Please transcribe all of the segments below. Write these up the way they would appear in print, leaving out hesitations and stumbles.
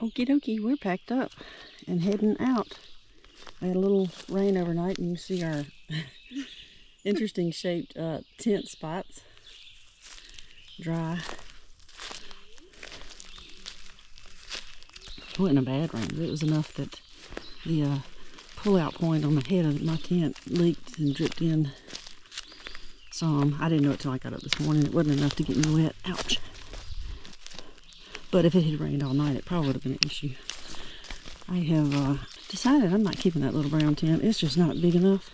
Okie dokie, we're packed up and heading out. I had a little rain overnight, and you see our interesting shaped tent spots. Dry. It wasn't a bad rain, but it was enough that the pull-out point on the head of my tent leaked and dripped in some. I didn't know it till I got up this morning. It wasn't enough to get me wet. Ouch. But if it had rained all night, it probably would have been an issue. I have decided I'm not keeping that little brown tent. It's just not big enough.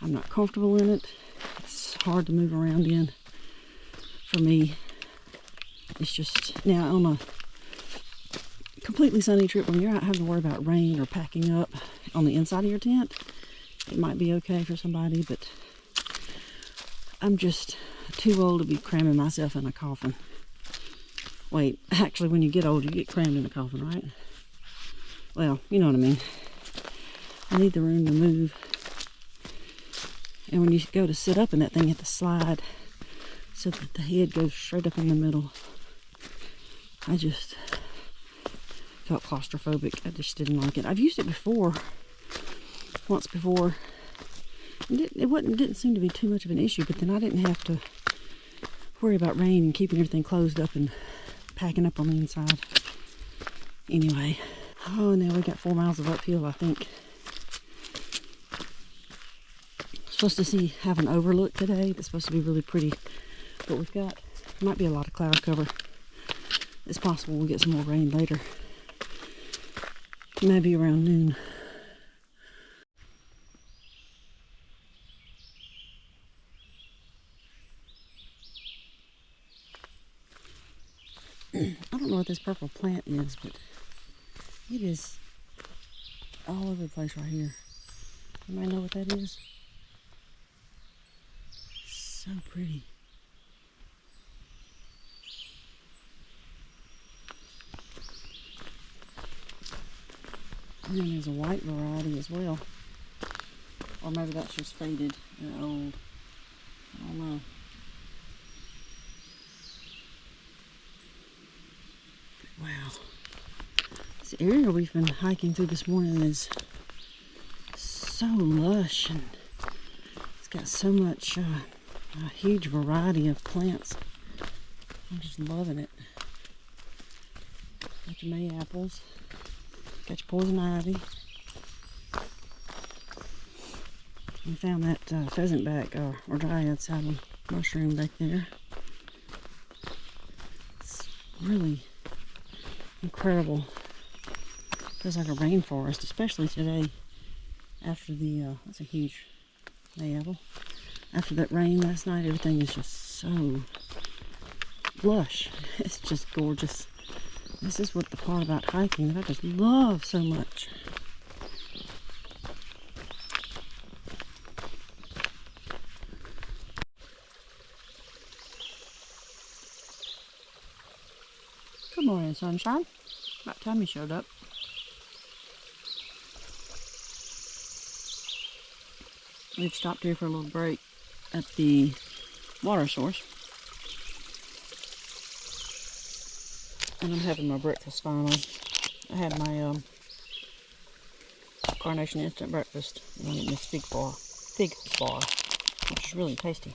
I'm not comfortable in it. It's hard to move around in for me. It's just, now on a completely sunny trip, when you're not having to worry about rain or packing up on the inside of your tent, it might be okay for somebody, but I'm just too old to be cramming myself in a coffin. Wait, actually, when you get old, you get crammed in a coffin, right? Well, you know what I mean. I need the room to move. And when you go to sit up in that thing, you have to slide so that the head goes straight up in the middle. I just felt claustrophobic. I just didn't like it. I've used it before, once before. It didn't seem to be too much of an issue, but then I didn't have to worry about rain and keeping everything closed up and packing up on the inside. Anyway, oh, now we got 4 miles of uphill, I think. Supposed to have an overlook today. It's supposed to be really pretty, but we've got, might be a lot of cloud cover. It's possible we'll get some more rain later, maybe around noon. I don't know what this purple plant is, but it is all over the place right here. You might know what that is. So pretty. And then there's a white variety as well. Or maybe that's just faded and old. I don't know. Wow. This area we've been hiking through this morning is so lush, and it's got so much, a huge variety of plants. I'm just loving it. Got your May apples, got your poison ivy. We found that pheasant back or dryad saddle mushroom back there. It's really incredible. Feels like a rainforest, especially today after the, that's a huge May apple. After that rain last night, everything is just so lush. It's just gorgeous. This is what the part about hiking that I just love so much. Good morning, sunshine. About time you showed up. We've stopped here for a little break at the water source. And I'm having my breakfast finally. I had my Carnation Instant Breakfast, and I'm getting this fig bar, which is really tasty.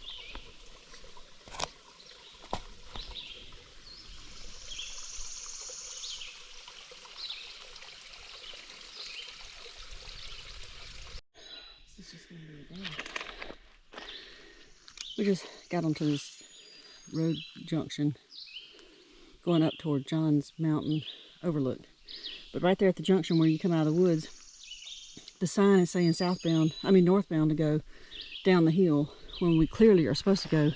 This is just gonna be a day. We just got onto this road junction going up toward John's Mountain Overlook. But right there at the junction where you come out of the woods, the sign is saying northbound to go down the hill when we clearly are supposed to go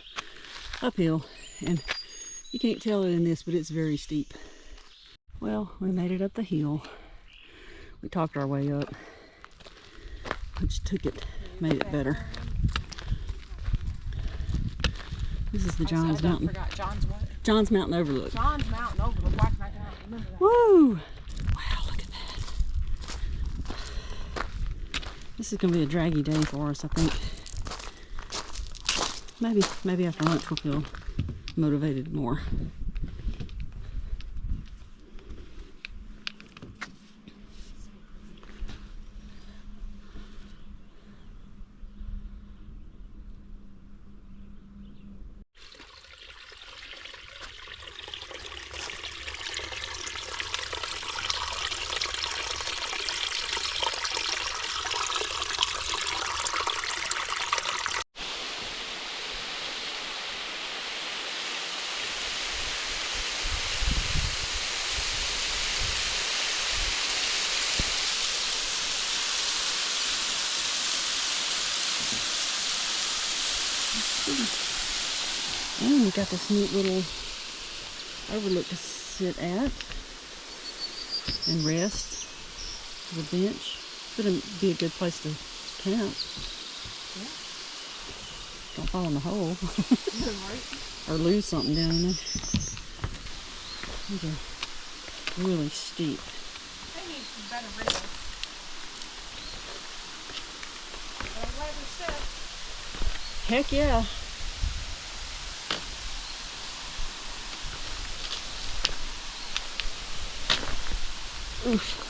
uphill. And you can't tell it in this, but it's very steep. Well, we made it up the hill. We talked our way up, which made it better. This is the John's Mountain. I forgot. John's what? John's Mountain Overlook. John's Mountain Overlook. Why can I remember that? Woo! Wow, look at that. This is going to be a draggy day for us, I think. Maybe after lunch we'll feel motivated more. we got this neat little overlook to sit at and rest. The bench. Gonna be a good place to camp. Yeah. Don't fall in the hole. Or lose something down in there. These are really steep. They need some better rails. But I'm glad they're set. Heck yeah. Oof.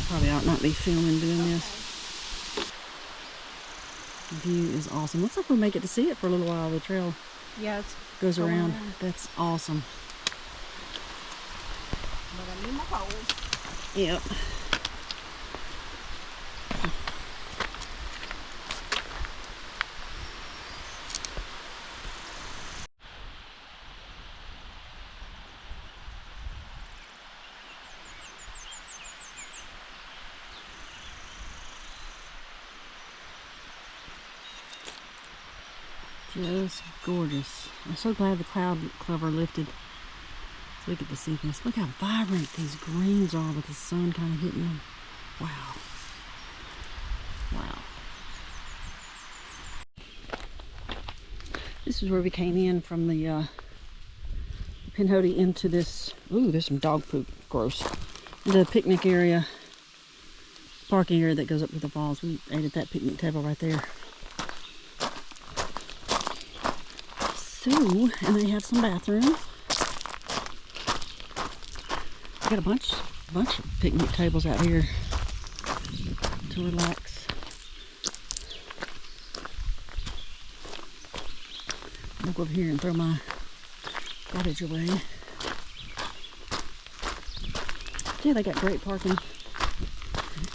Probably ought not be filming doing this. The view is awesome. Looks like we'll make it to see it for a little while. The trail goes around. That's awesome. But I need my poles. Yep. Just gorgeous. I'm so glad the cloud cover lifted so we get to see this. Look how vibrant these greens are with the sun kind of hitting them. Wow. Wow. This is where we came in from the Pinhoti into this. Ooh, there's some dog poop. Gross. The picnic area, parking area that goes up to the falls. We ate at that picnic table right there. So, and they have some bathrooms. Got a bunch of picnic tables out here to relax. I'll go over here and throw my garbage away. Yeah, they got great parking.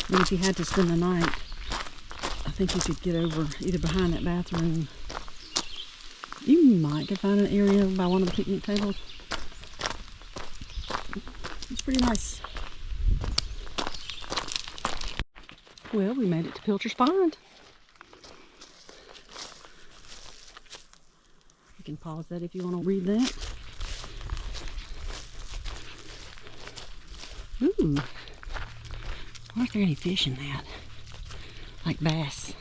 And if you had to spend the night, I think you could get over either behind that bathroom. You might could find an area by one of the picnic tables. It's pretty nice. Well, we made it to Pilcher's Pond. You can pause that if you want to read that. Ooh. I wonder if there are any fish in that. Like bass.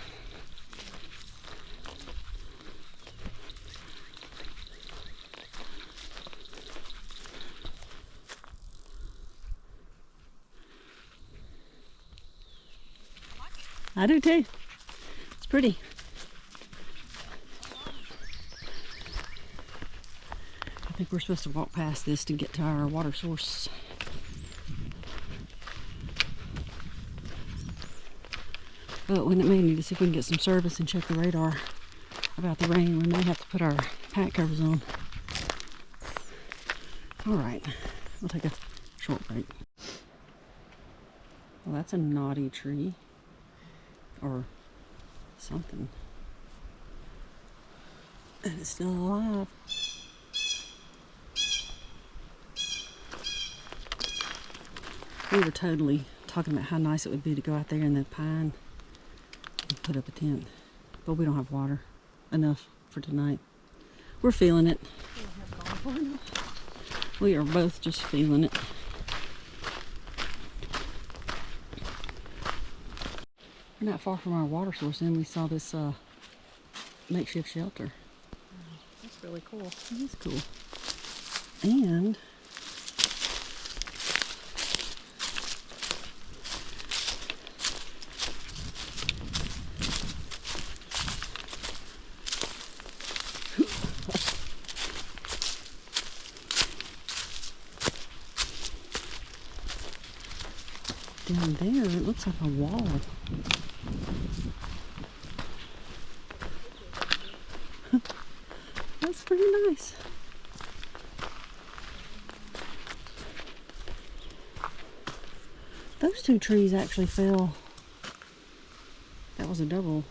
I do too. It's pretty. I think we're supposed to walk past this to get to our water source. But when it may need to see if we can get some service and check the radar about the rain. We may have to put our pack covers on. Alright, we'll take a short break. Well, that's a naughty tree. Or something. And it's still alive. We were totally talking about how nice it would be to go out there in the pine and put up a tent. But we don't have water enough for tonight. We're feeling it. We are both just feeling it. Not far from our water source, and we saw this makeshift shelter. That's really cool. It is cool. And down there, it looks like a wall. That's pretty nice. Those two trees actually fell. That was a double.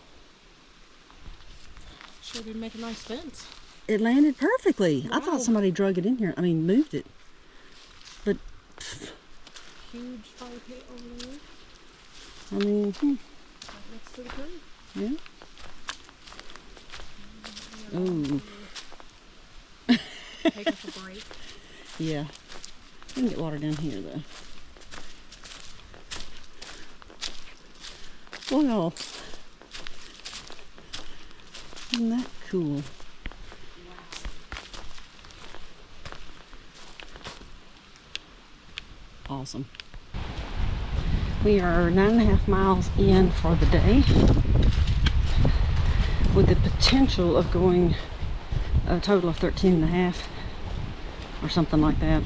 Sure did make a nice fence. It landed perfectly. Wow. I thought somebody drug it in here. I mean, moved it. But huge fire pit over there. I mean, Right next to the creek. yeah. Ooh. Oh, Take us a break. yeah. We can get water down here though. Well, isn't that cool? Awesome. We are 9.5 miles in for the day, with the potential of going a total of 13.5 or something like that.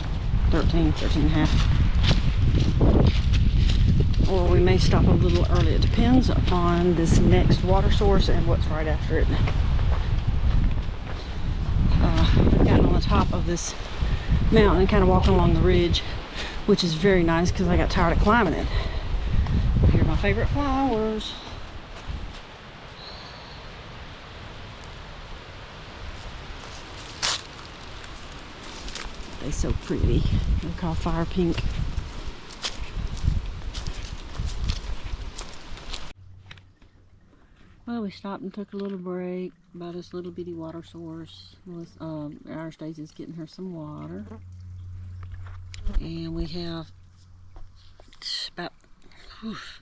13.5. Or we may stop a little early. It depends upon this next water source and what's right after it. I've gotten on the top of this mountain and kind of walking along the ridge, which is very nice because I got tired of climbing it. Here are my favorite flowers. They're so pretty. They're called fire pink. Well, we stopped and took a little break by this little bitty water source. Our Stacey's getting her some water. And we have about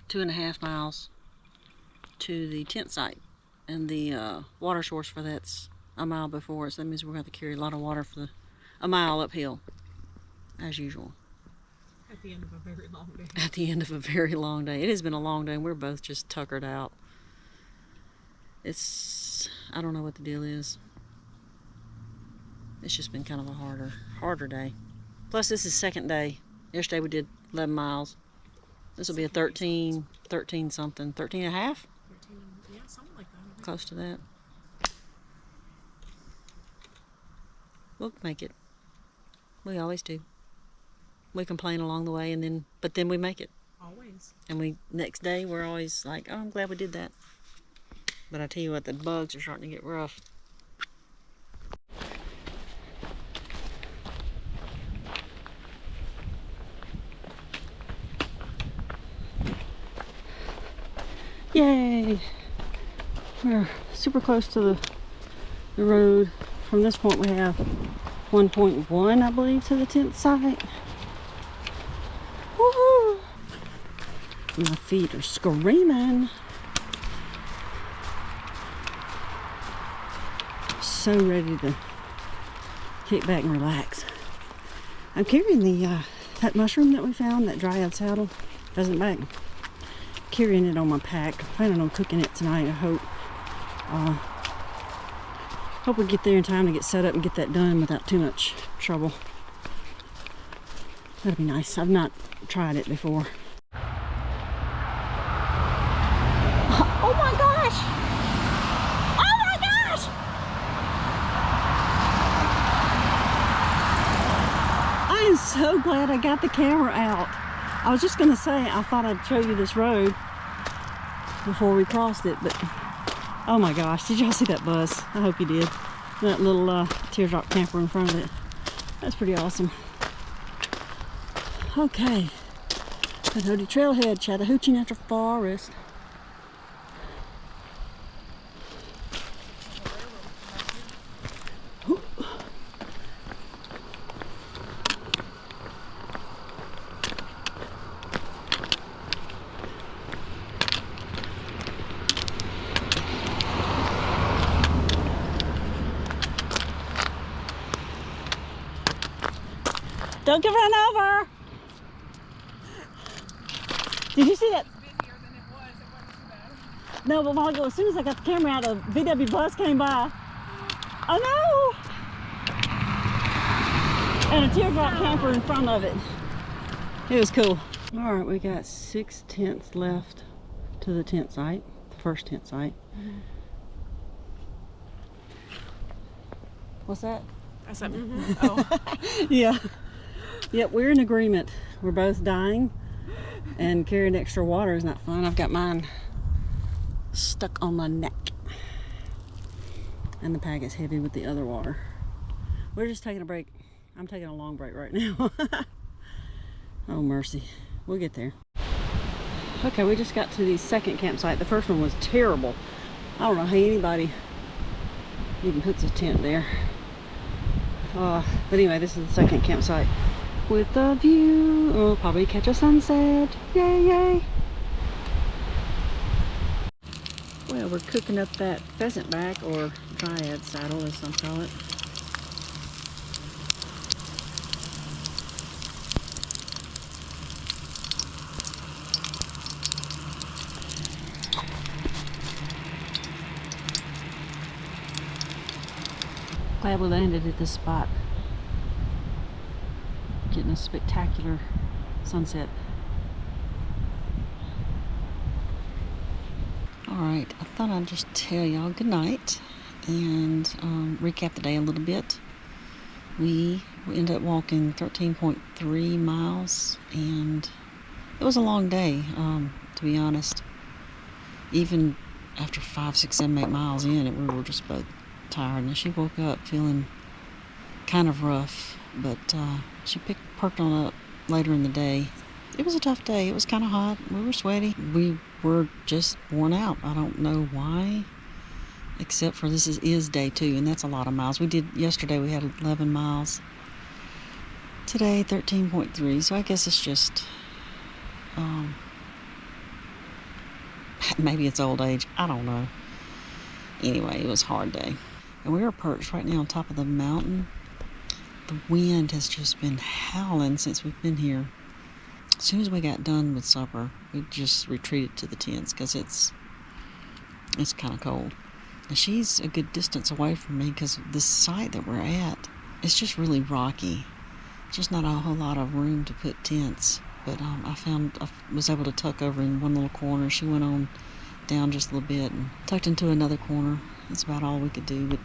2.5 miles to the tent site. And the water source for that's a mile before us. So that means we're going to have to carry a lot of water for a mile uphill, as usual. At the end of a very long day. At the end of a very long day. It has been a long day and we're both just tuckered out. I don't know what the deal is. It's just been kind of a harder day. Plus this is second day. Yesterday we did 11 miles. This will be a 13 something, 13 and a half? 13, yeah, something like that. Close to that. We'll make it. We always do. We complain along the way but then we make it. Always. And next day we're always like, oh, I'm glad we did that. But I tell you what, the bugs are starting to get rough. Yay! We're super close to the road. From this point we have 1.1, I believe, to the tent site. Woohoo! My feet are screaming. So ready to kick back and relax. I'm carrying that mushroom that we found, that dryad saddle pheasant back. Carrying it on my pack. Planning on cooking it tonight, I hope. Hope we get there in time to get set up and get that done without too much trouble. That'd be nice. I've not tried it before. Oh my gosh! Oh my gosh! I am so glad I got the camera out. I was just gonna say, I thought I'd show you this road before we crossed it, but oh my gosh, did y'all see that bus? I hope you did. That little teardrop camper in front of it. That's pretty awesome. Okay, Pinhoti Trailhead, Chattahoochee Natural Forest. Don't get run over! Did you see that? No, but a while ago, as soon as I got the camera out, a VW bus came by. Oh no! And a teardrop camper in front of it. It was cool. All right, we got 6 tents left to the tent site, the first tent site. Mm-hmm. What's that? I said, mm-hmm. Oh. Yeah. Yep, we're in agreement. We're both dying, and carrying extra water is not fun. I've got mine stuck on my neck, and the pack is heavy with the other water. We're just taking a break. I'm taking a long break right now. Oh, mercy. We'll get there. Okay, we just got to the second campsite. The first one was terrible. I don't know how anybody even puts a tent there. But anyway, this is the second campsite with the view. We'll probably catch a sunset. Yay, yay. Well, we're cooking up that pheasant back, or dryad saddle as some call it. Glad we landed at this spot. Getting a spectacular sunset. Alright, I thought I'd just tell y'all good night and recap the day a little bit. We ended up walking 13.3 miles, and it was a long day, to be honest. Even after 5, 6, 7, 8 miles in, we were just both tired, and she woke up feeling kind of rough, but she perked on up later in the day. It was a tough day. It was kind of hot. We were sweaty. We were just worn out. I don't know why, except for this is day 2, and that's a lot of miles. Yesterday we had 11 miles. Today 13.3, so I guess it's just maybe it's old age. I don't know. Anyway, it was a hard day. And we are perched right now on top of the mountain. The wind has just been howling since we've been here. As soon as we got done with supper, we just retreated to the tents because it's kind of cold. Now, she's a good distance away from me because the site that we're at is just really rocky. Just not a whole lot of room to put tents. But I was able to tuck over in one little corner. She went on down just a little bit and tucked into another corner. That's about all we could do. But,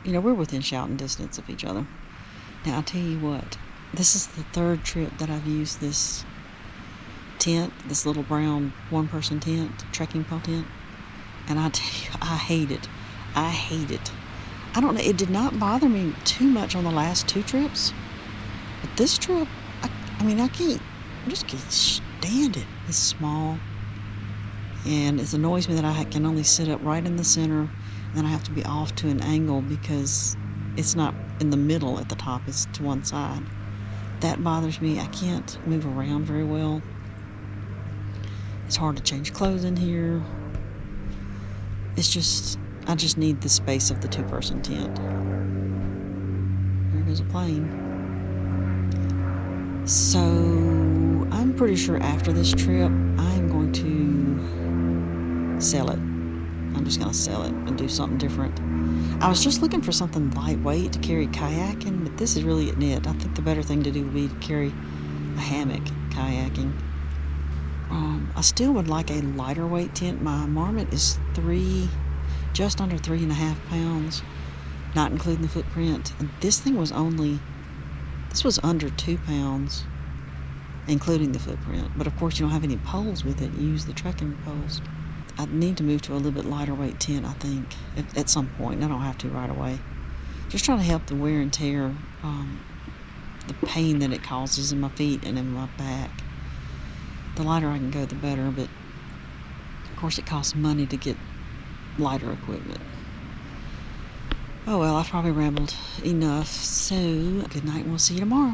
we're within shouting distance of each other. Now, I'll tell you what. This is the 3rd trip that I've used this tent, this little brown one-person tent, trekking pole tent. And I tell you, I hate it. I hate it. I don't know. It did not bother me too much on the last 2 trips. But this trip, I just can't stand it. It's small. And it annoys me that I can only sit up right in the center, and then I have to be off to an angle because it's not in the middle at the top, it's to one side. That bothers me. I can't move around very well. It's hard to change clothes in here. I just need the space of the 2-person tent. There goes a plane. So, I'm pretty sure after this trip, I'm going to sell it. I'm just going to sell it and do something different. I was just looking for something lightweight to carry kayaking, but this is really it. I think the better thing to do would be to carry a hammock kayaking. I still would like a lighter weight tent. My marmot is just under 3.5 pounds, not including the footprint. And this was under 2 pounds, including the footprint. But of course, you don't have any poles with it. You use the trekking poles. I need to move to a little bit lighter weight tent, I think, at some point. I don't have to right away. Just trying to help the wear and tear, the pain that it causes in my feet and in my back. The lighter I can go, the better, but of course it costs money to get lighter equipment. Oh well, I've probably rambled enough, so good night and we'll see you tomorrow.